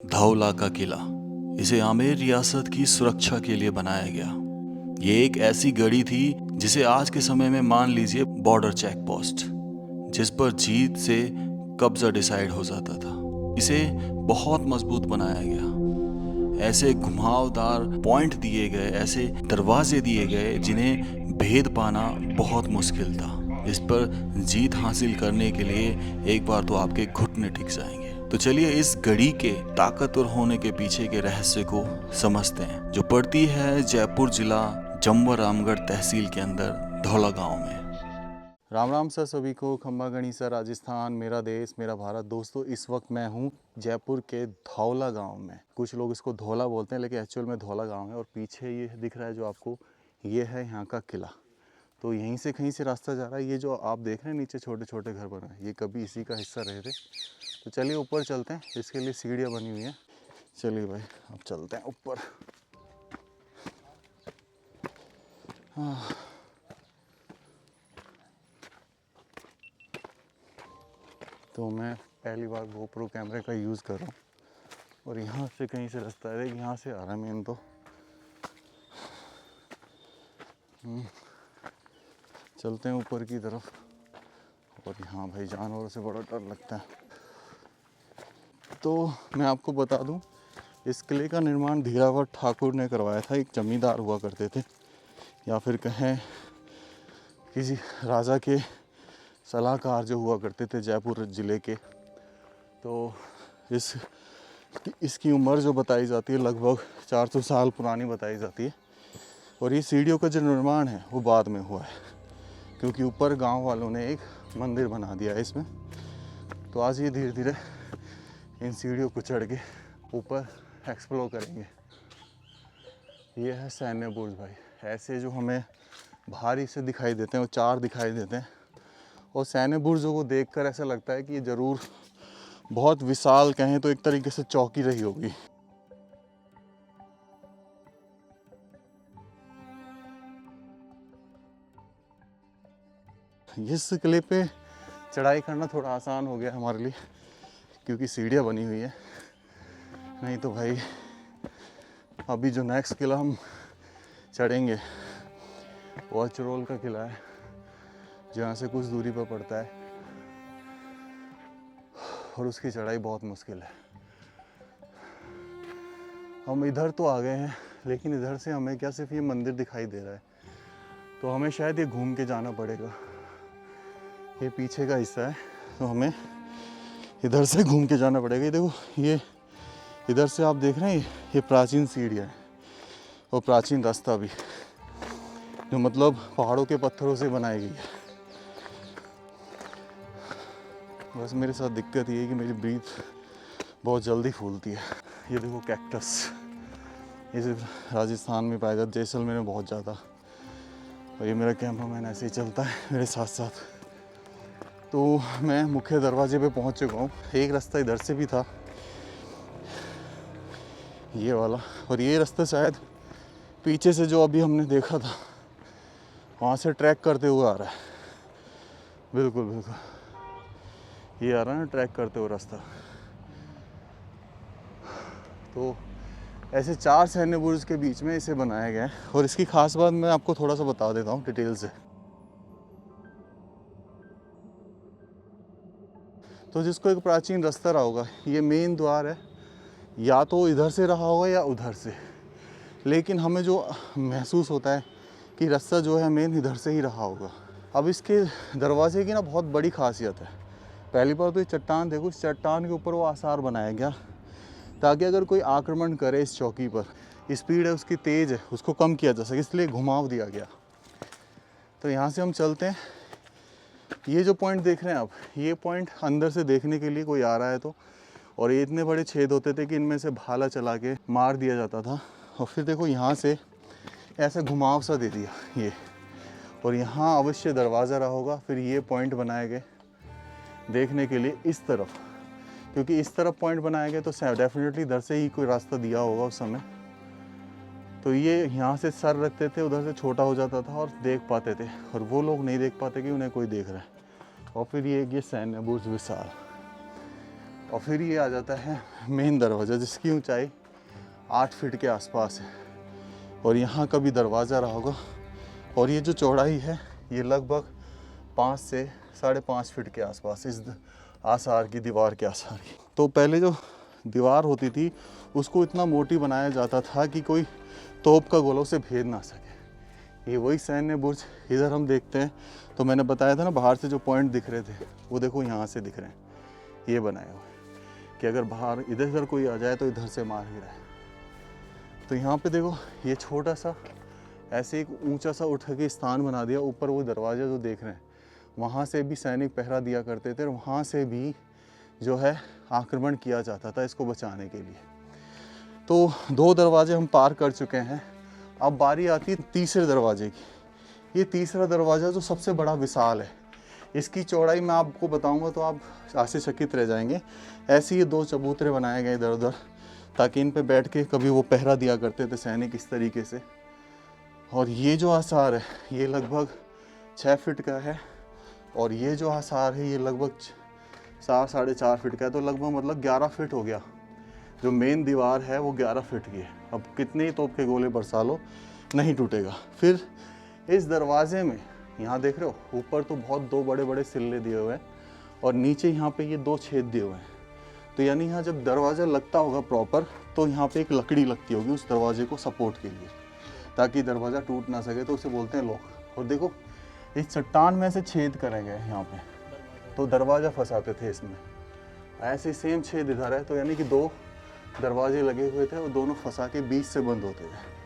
धौला का किला इसे आमेर रियासत की सुरक्षा के लिए बनाया गया। ये एक ऐसी गढ़ी थी जिसे आज के समय में मान लीजिए बॉर्डर चेक पोस्ट, जिस पर जीत से कब्जा डिसाइड हो जाता था। इसे बहुत मजबूत बनाया गया। ऐसे घुमावदार पॉइंट दिए गए, ऐसे दरवाजे दिए गए जिन्हें भेद पाना बहुत मुश्किल था। इस पर जीत हासिल करने के लिए एक बार तो आपके घुटने टिक जाएंगे। तो चलिए इस घड़ी के ताकतवर होने के पीछे के रहस्य को समझते हैं, जो पड़ती है जयपुर जिला जम्वर रामगढ़ तहसील के अंदर धौला गांव में। राम राम सर सभी को, खम्बा गणिसा राजस्थान, मेरा देश मेरा भारत। दोस्तों, इस वक्त मैं हूँ जयपुर के धौला गांव में। कुछ लोग इसको धौला बोलते हैं, लेकिन एक्चुअल में धौला गांव है। और पीछे ये दिख रहा है जो आपको, ये है यहाँ का किला। तो यहीं से कहीं से रास्ता जा रहा है। ये जो आप देख रहे हैं नीचे छोटे छोटे घर बने हैं, ये कभी इसी का हिस्सा रहे थे। तो चलिए ऊपर चलते हैं, इसके लिए सीढ़ियाँ बनी हुई हैं। चलिए भाई, अब चलते हैं ऊपर। तो मैं पहली बार गोप्रो कैमरे का यूज़ कर रहा हूँ, और यहाँ से कहीं से रास्ता है, यहाँ से आ रहा है मेन। तो चलते हैं ऊपर की तरफ। और यहाँ भाई जानवरों से बड़ा डर लगता है। तो मैं आपको बता दूं, इस किले का निर्माण धीरावर ठाकुर ने करवाया था। एक जमींदार हुआ करते थे, या फिर कहें किसी राजा के सलाहकार जो हुआ करते थे जयपुर ज़िले के। तो इसकी उम्र जो बताई जाती है लगभग 400 साल पुरानी बताई जाती है। और ये सीढ़ियों का जो निर्माण है वो बाद में हुआ है, क्योंकि ऊपर गांव वालों ने एक मंदिर बना दिया है इसमें। तो आज ये धीरे धीरे इन सीढ़ियों को चढ़ के ऊपर एक्सप्लोर करेंगे। ये है सैन्य बुर्ज भाई। ऐसे जो हमें भारी से दिखाई देते हैं वो 4 दिखाई देते हैं। और सैन्य बुर्जों को देखकर ऐसा लगता है कि ये ज़रूर बहुत विशाल, कहें तो एक तरीके से चौकी रही होगी। इस किले पे चढ़ाई करना थोड़ा आसान हो गया हमारे लिए, क्योंकि सीढ़ियाँ बनी हुई है। नहीं तो भाई अभी जो नेक्स्ट किला हम चढ़ेंगे वो अचरोल का किला है, जहाँ से कुछ दूरी पर पड़ता है, और उसकी चढ़ाई बहुत मुश्किल है। हम इधर तो आ गए हैं, लेकिन इधर से हमें क्या सिर्फ ये मंदिर दिखाई दे रहा है। तो हमें शायद ये घूम के जाना पड़ेगा। ये पीछे का हिस्सा है, तो हमें इधर से घूम के जाना पड़ेगा। ये देखो, ये इधर से आप देख रहे हैं, ये प्राचीन सीढ़ियाँ है और प्राचीन रास्ता भी, जो मतलब पहाड़ों के पत्थरों से बनाई गई है। बस मेरे साथ दिक्कत ये है कि मेरी ब्रीथ बहुत जल्दी फूलती है। ये देखो कैक्टस, ये सिर्फ राजस्थान में पाया जाता, जैसलमेर में बहुत ज़्यादा। और ये मेरा कैमरामैन ऐसे ही चलता है मेरे साथ साथ। तो मैं मुख्य दरवाजे पे पहुंच चुका हूँ। एक रास्ता इधर से भी था, ये वाला, और ये रास्ता शायद पीछे से जो अभी हमने देखा था वहाँ से ट्रैक करते हुए आ रहा है। बिल्कुल बिल्कुल, ये आ रहा है ना ट्रैक करते हुए रास्ता। तो ऐसे 4 सैन्य बुर्ज के बीच में इसे बनाया गया है। और इसकी खास बात मैं आपको थोड़ा सा बता देता हूँ डिटेल से। तो जिसको एक प्राचीन रास्ता रहा होगा, ये मेन द्वार है, या तो इधर से रहा होगा या उधर से, लेकिन हमें जो महसूस होता है कि रास्ता जो है मेन इधर से ही रहा होगा। अब इसके दरवाजे की ना बहुत बड़ी खासियत है। पहली बार तो ये चट्टान देखो, इस चट्टान के ऊपर वो आसार बनाया गया ताकि अगर कोई आक्रमण करे इस चौकी पर, स्पीड है उसकी तेज़ है, उसको कम किया जा सके, इसलिए घुमाव दिया गया। तो यहाँ से हम चलते हैं। ये जो पॉइंट देख रहे हैं आप, ये पॉइंट अंदर से देखने के लिए कोई आ रहा है तो, और ये इतने बड़े छेद होते थे कि इनमें से भाला चला के मार दिया जाता था। और फिर देखो यहाँ से ऐसा घुमाव सा दे दिया ये, और यहाँ अवश्य दरवाज़ा रहा होगा। फिर ये पॉइंट बनाए गए देखने के लिए इस तरफ, क्योंकि इस तरफ पॉइंट बनाए गए तो डेफिनेटली इधर से ही कोई रास्ता दिया होगा उस समय। तो ये यहाँ से सर रखते थे, उधर से छोटा हो जाता था और देख पाते थे, और वो लोग नहीं देख पाते कि उन्हें कोई देख रहा है। और फिर ये सैन्य बुर्ज विशाल, और फिर ये आ जाता है मेन दरवाज़ा, जिसकी ऊंचाई 8 फीट के आसपास है। और यहाँ का भी दरवाज़ा रहा होगा। और ये जो चौड़ाई है ये लगभग 5 से 5.5 फीट के आसपास, इस आसार की, दीवार के आसार की। तो पहले जो दीवार होती थी उसको इतना मोटी बनाया जाता था कि कोई तोप का गोला उसे भेद ना सके। ये वही सैन्य बुर्ज इधर हम देखते हैं। तो मैंने बताया था ना, बाहर से जो पॉइंट दिख रहे थे वो देखो यहाँ से दिख रहे हैं, ये बनाए हुए कि अगर बाहर इधर कोई आ जाए तो इधर से मार गिराए। तो यहाँ पे देखो ये छोटा सा ऐसे एक ऊंचा सा उठ के स्थान बना दिया। ऊपर वो दरवाज़ा जो देख रहे हैं वहाँ से भी सैनिक पहरा दिया करते थे और वहाँ से भी जो है आक्रमण किया जाता था इसको बचाने के लिए। तो 2 दरवाजे हम पार कर चुके हैं। अब बारी आती है तीसरे दरवाजे की। ये तीसरा दरवाज़ा जो सबसे बड़ा विशाल है, इसकी चौड़ाई मैं आपको बताऊंगा तो आप आश्चर्यचकित रह जाएंगे। ऐसे ये 2 चबूतरे बनाए गए इधर उधर, ताकि इन पे बैठ के कभी वो पहरा दिया करते थे सैनिक इस तरीके से। और ये जो आसार है ये लगभग 6 फीट का है और ये जो आसार है ये लगभग 4-4.5 फीट का है। तो लगभग मतलब 11 फीट हो गया। जो मेन दीवार है वो 11 फीट की है। अब कितने ही तोप के गोले बरसा लो नहीं टूटेगा। फिर इस दरवाजे में यहाँ देख रहे हो ऊपर तो बहुत 2 बड़े बड़े सिल्ले दिए हुए हैं और नीचे यहाँ पे ये 2 छेद दिए हुए हैं। तो यानी यहाँ जब दरवाज़ा लगता होगा प्रॉपर तो यहाँ पे एक लकड़ी लगती होगी उस दरवाजे को सपोर्ट के लिए, ताकि दरवाज़ा टूट ना सके। तो उसे बोलते हैं लॉक। और देखो इस चट्टान में से छेद करे गए यहाँ पे, तो दरवाज़ा फंसाते थे इसमें। ऐसे सेम छेद इधर है, तो यानी कि 2 दरवाजे लगे हुए थे और दोनों फंसा के बीच से बंद होते थे।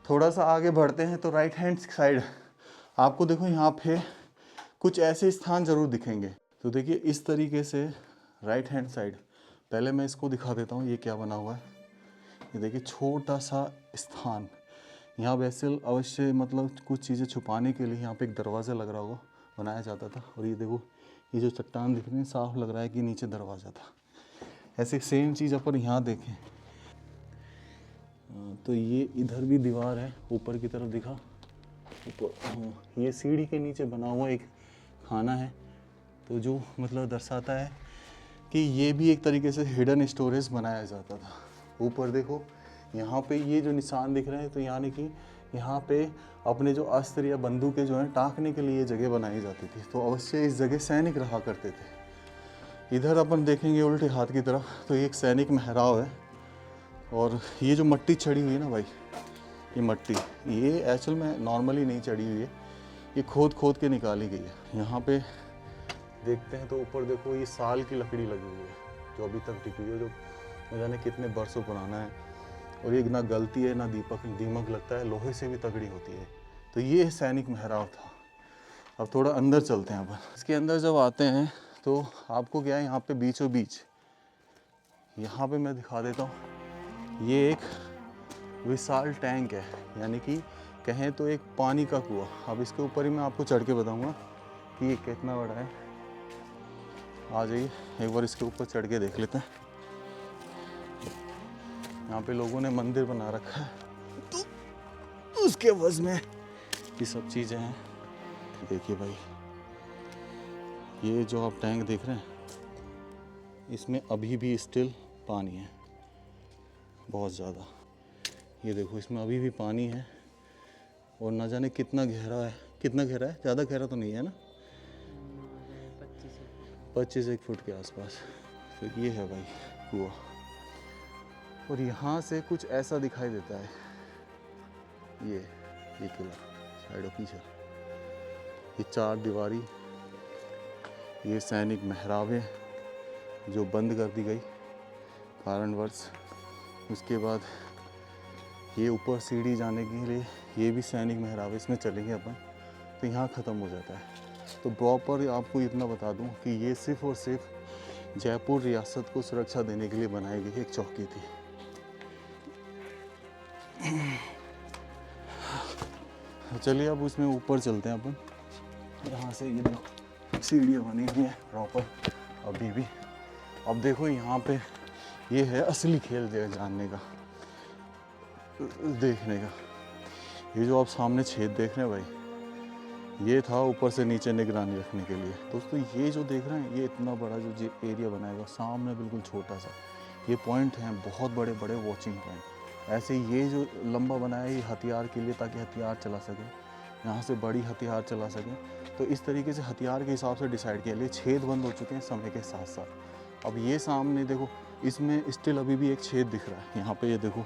थोड़ा सा आगे बढ़ते हैं तो राइट हैंड साइड आपको देखो यहाँ पे कुछ ऐसे स्थान ज़रूर दिखेंगे। तो देखिए इस तरीके से राइट हैंड साइड, पहले मैं इसको दिखा देता हूँ ये क्या बना हुआ है। ये देखिए छोटा सा स्थान, यहाँ वैसे अवश्य मतलब कुछ चीज़ें छुपाने के लिए यहाँ पे एक दरवाज़ा लग रहा होगा, बनाया जाता था। और ये देखो ये जो चट्टान दिख रही है साफ लग रहा है कि नीचे दरवाज़ा था। ऐसे सेम चीज़ अपन यहाँ देखें तो ये इधर भी दीवार है ऊपर की तरफ दिखा। ऊपर ये सीढ़ी के नीचे बना हुआ एक खाना है, तो जो मतलब दर्शाता है कि ये भी एक तरीके से हिडन स्टोरेज बनाया जाता था। ऊपर देखो यहाँ पे ये जो निशान दिख रहे हैं, तो यानी कि यहाँ पे अपने जो अस्त्र या बंदूकें जो हैं टाँकने के लिए जगह बनाई जाती थी। तो अवश्य इस जगह सैनिक रहा करते थे। इधर अपन देखेंगे उल्टे हाथ की तरफ तो ये एक सैनिक महराव है। और ये जो मट्टी चढ़ी हुई है ना भाई, ये मट्टी ये एक्चुअल में नॉर्मली नहीं चढ़ी हुई है, ये खोद के निकाली गई है। यहाँ पे देखते हैं तो ऊपर देखो ये साल की लकड़ी लगी हुई है जो अभी तक टिकी हुई है, जो न जाने कितने बरसों पुराना है। और ये ना गलती है ना दीमक लगता है, लोहे से भी तगड़ी होती है। तो ये सैनिक महराव था। अब थोड़ा अंदर चलते हैं अपन। इसके अंदर जब आते हैं तो आपको क्या है यहाँ पे बीचों बीच, यहाँ पे मैं दिखा देता हूँ, ये एक विशाल टैंक है, यानी कि कहें तो एक पानी का कुआं। अब इसके ऊपर ही मैं आपको चढ़ के बताऊँगा कि ये कितना बड़ा है। आ जाइए एक बार इसके ऊपर चढ़ के देख लेते हैं। यहाँ पे लोगों ने मंदिर बना रखा है तो उसके वजह में ये सब चीज़ें हैं। देखिए भाई ये जो आप टैंक देख रहे हैं इसमें अभी भी स्टिल पानी है बहुत ज़्यादा। ये देखो इसमें अभी भी पानी है और ना जाने कितना गहरा है। कितना गहरा है? ज़्यादा गहरा तो नहीं है ना, 25 फुट के आसपास। तो ये है भाई कुआं। और यहाँ से कुछ ऐसा दिखाई देता है, ये किला साइडों पीछे, ये 4 दीवारी, ये सैनिक महरावें जो बंद कर दी गई कारणवश। उसके बाद ये ऊपर सीढ़ी जाने के लिए ये भी सैनिक महरावे, इसमें चलेंगे अपन तो यहाँ ख़त्म हो जाता है। तो प्रॉपर आपको इतना बता दूं कि ये सिर्फ़ और सिर्फ जयपुर रियासत को सुरक्षा देने के लिए बनाई गई एक चौकी थी। चलिए अब उसमें ऊपर चलते हैं अपन। यहाँ से ये देखो सीढ़ियाँ बनी हुई हैं प्रॉपर अभी भी। अब देखो यहाँ पे ये है असली खेल जानने का, देखने का। ये जो आप सामने छेद देख रहे हैं भाई, ये था ऊपर से नीचे निगरानी रखने के लिए। दोस्तों ये जो देख रहे हैं, ये इतना बड़ा जो एरिया बनाएगा, सामने बिल्कुल छोटा सा ये पॉइंट हैं, बहुत बड़े बड़े वॉचिंग पॉइंट। ऐसे ये जो लंबा बनाया है, ये हथियार के लिए, ताकि हथियार चला सके, यहाँ से बड़ी हथियार चला सकें। तो इस तरीके से हथियार के हिसाब से डिसाइड किया। लिए छेद बंद हो चुके हैं समय के साथ साथ। अब ये सामने देखो, इसमें स्टिल अभी भी एक छेद दिख रहा है, यहाँ पे ये देखो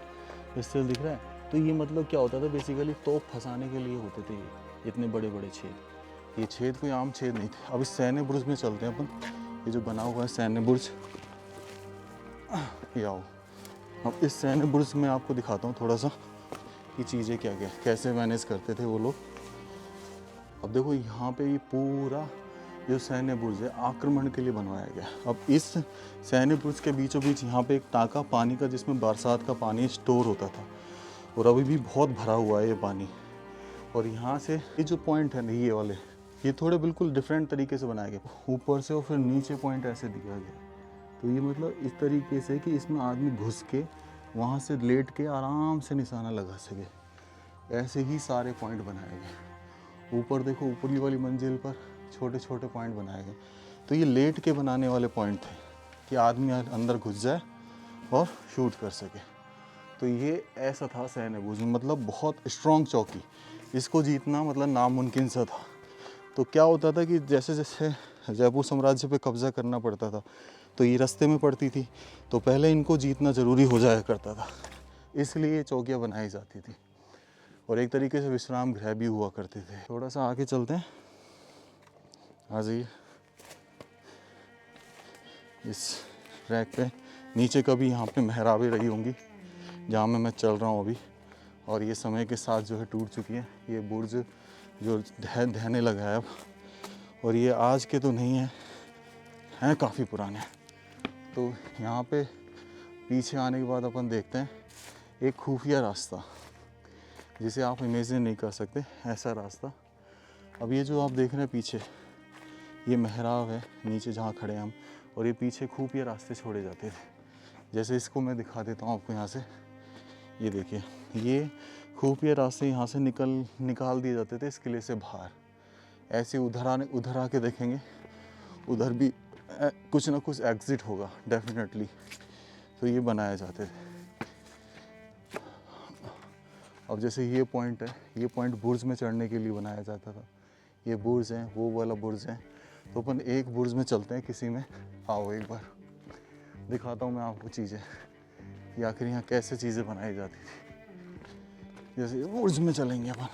स्टिल दिख रहा है। तो ये मतलब क्या होता था, बेसिकली तोप फंसाने के लिए होते थे ये इतने बड़े बड़े छेद। ये छेद कोई आम छेद नहीं थे। अब इस सैन्य बुर्ज में चलते हैं अपन। ये जो बना हुआ है सैन्य बुर्ज, ये आओ। अब इस सैन्य बुर्ज में आपको दिखाता हूँ थोड़ा सा कि चीज़ें क्या क्या कैसे मैनेज करते थे वो लोग। अब देखो यहाँ पे ये पूरा जो सैन्य बुर्ज है आक्रमण के लिए बनवाया गया। अब इस सैन्य बुर्ज के बीचों बीच यहाँ पे एक टाँका पानी का, जिसमें बरसात का पानी स्टोर होता था, और अभी भी बहुत भरा हुआ है ये पानी। और यहाँ से ये जो पॉइंट है ना, ये वाले, ये थोड़े बिल्कुल डिफरेंट तरीके से बनाए गए। ऊपर से और फिर नीचे पॉइंट ऐसे दिया गया। तो ये मतलब इस तरीके से कि इसमें आदमी घुस के वहाँ से लेट के आराम से निशाना लगा सके। ऐसे ही सारे पॉइंट बनाए गए। ऊपर देखो, ऊपरी वाली मंजिल पर छोटे छोटे पॉइंट बनाए गए। तो ये लेट के बनाने वाले पॉइंट थे कि आदमी अंदर घुस जाए और शूट कर सके। तो ये ऐसा था सैन्य बुर्ज, मतलब बहुत स्ट्रॉन्ग चौकी। इसको जीतना मतलब नामुमकिन सा था। तो क्या होता था कि जैसे जैसे जयपुर साम्राज्य पे कब्जा करना पड़ता था, तो ये रास्ते में पड़ती थी, तो पहले इनको जीतना ज़रूरी हो जाया करता था। इसलिए ये चौकियाँ बनाई जाती थी, और एक तरीके से विश्राम गृह भी हुआ करते थे। थोड़ा सा आगे चलते हैं, आ जाइए। इस रैक पे नीचे कभी यहाँ पे मेहराबें रही होंगी, जहाँ मैं चल रहा हूँ अभी, और ये समय के साथ जो है टूट चुकी है। ये बुर्ज जो ढहने लगा है अब, और ये आज के तो नहीं हैं काफ़ी पुराने। तो यहाँ पे पीछे आने के बाद अपन देखते हैं एक खुफिया रास्ता, जिसे आप इमेजिन नहीं कर सकते, ऐसा रास्ता। अब ये जो आप देख रहे हैं पीछे, ये मेहराब है नीचे जहाँ खड़े हैं हम, और ये पीछे खुफिया रास्ते छोड़े जाते थे। जैसे इसको मैं दिखा देता हूँ आपको यहाँ से। ये देखिए, ये खुफिया रास्ते यहाँ से निकाल दिए जाते थे इस किले से बाहर। ऐसे उधर आके देखेंगे, उधर भी कुछ ना कुछ एग्जिट होगा डेफिनेटली। तो ये बनाए जाते थे। अब जैसे ये पॉइंट है, ये पॉइंट बुर्ज में चढ़ने के लिए बनाया जाता था। ये बुर्ज है, वो वाला बुर्ज है। तो अपन एक बुर्ज में चलते हैं किसी में। आओ एक बार दिखाता हूँ मैं आपको चीज़ें कि आखिर यहाँ कैसे चीज़ें बनाई जाती थी। जैसे इस बुर्ज में चलेंगे अपन,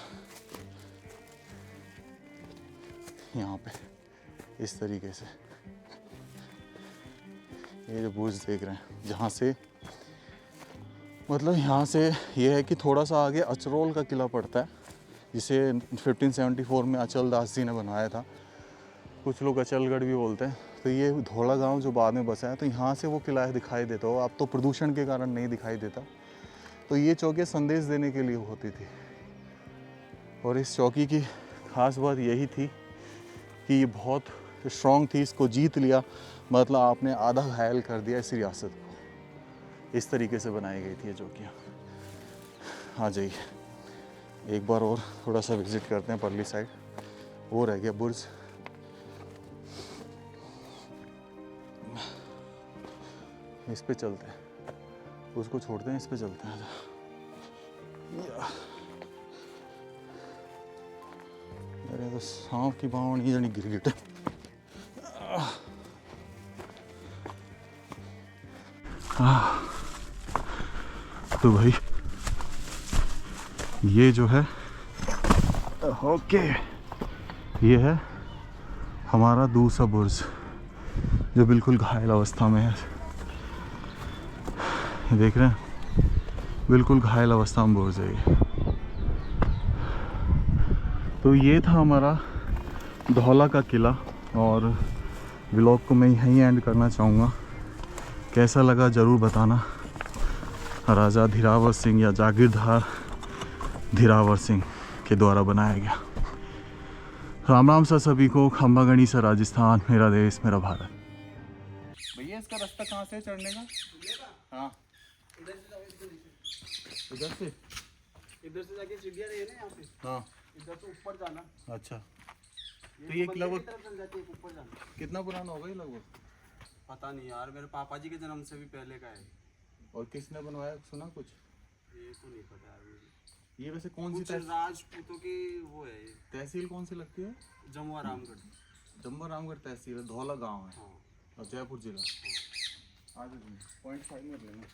यहाँ पे इस तरीके से ये जो बुर्ज देख रहे हैं, जहाँ से मतलब यहाँ से ये है कि थोड़ा सा आगे अचरोल का किला पड़ता है, जिसे 1574 में अचल दास जी ने बनवाया था। कुछ लोग अचलगढ़ भी बोलते हैं। तो ये धौला गांव जो बाद में बसा है, तो यहाँ से वो किला दिखाई देता हो। अब तो प्रदूषण के कारण नहीं दिखाई देता। तो ये चौकी संदेश देने के लिए होती थी, और इस चौकी की खास बात यही थी कि ये बहुत स्ट्रॉन्ग थी। इसको जीत लिया मतलब आपने आधा घायल कर दिया इस रियासत को। इस तरीके से बनाई गई थी ये चौकियाँ। आ जाइए एक बार और थोड़ा सा विजिट करते हैं परली साइड। वो रह गया बुर्ज। इस पे चलते हैं, उसको छोड़ते हैं, इस पे चलते हैं। अरे तो सांप की बाँह नहीं जानी गिरगिट। तो भाई ये जो है, ओके, ये है हमारा दूसरा बुर्ज जो बिल्कुल घायल अवस्था में है। देख रहे हैं, बिल्कुल घायल अवस्था में बुर्ज है ये। तो ये था हमारा धौला का किला, और व्लॉग को मैं यहीं एंड करना चाहूँगा। कैसा लगा ज़रूर बताना। राजा धीरावर सिंह या जागीरदार धीरावर सिंह के द्वारा बनाया गया। राम राम सर सभी को। खंबागणी से राजस्थान, मेरा देश मेरा भारत। भैया इसका रास्ता कहाँ से चढ़ने का? हाँ इधर से जाके सीढ़ियाँ रही है ना यहाँ पे। हाँ इधर से ऊपर जाना। अच्छा। तो ये लगभग चल जाती है ऊपर जाना। कितना पुराना होगा ये लगभग? पता नहीं यार, मेरे पापा जी के जन्म से भी पहले का है। और किसने बनवाया, सुना कुछ? ये तो नहीं पता यार मुझे। ये वैसे कौन सी कुछ राजपूतों की वो है ये। तहसील कौन सी लगती है? जमुआ रामगढ़। जम्मू रामगढ़ तहसील है, धौला गांव है हाँ और जयपुर जिला। आज 0.5 में लेना।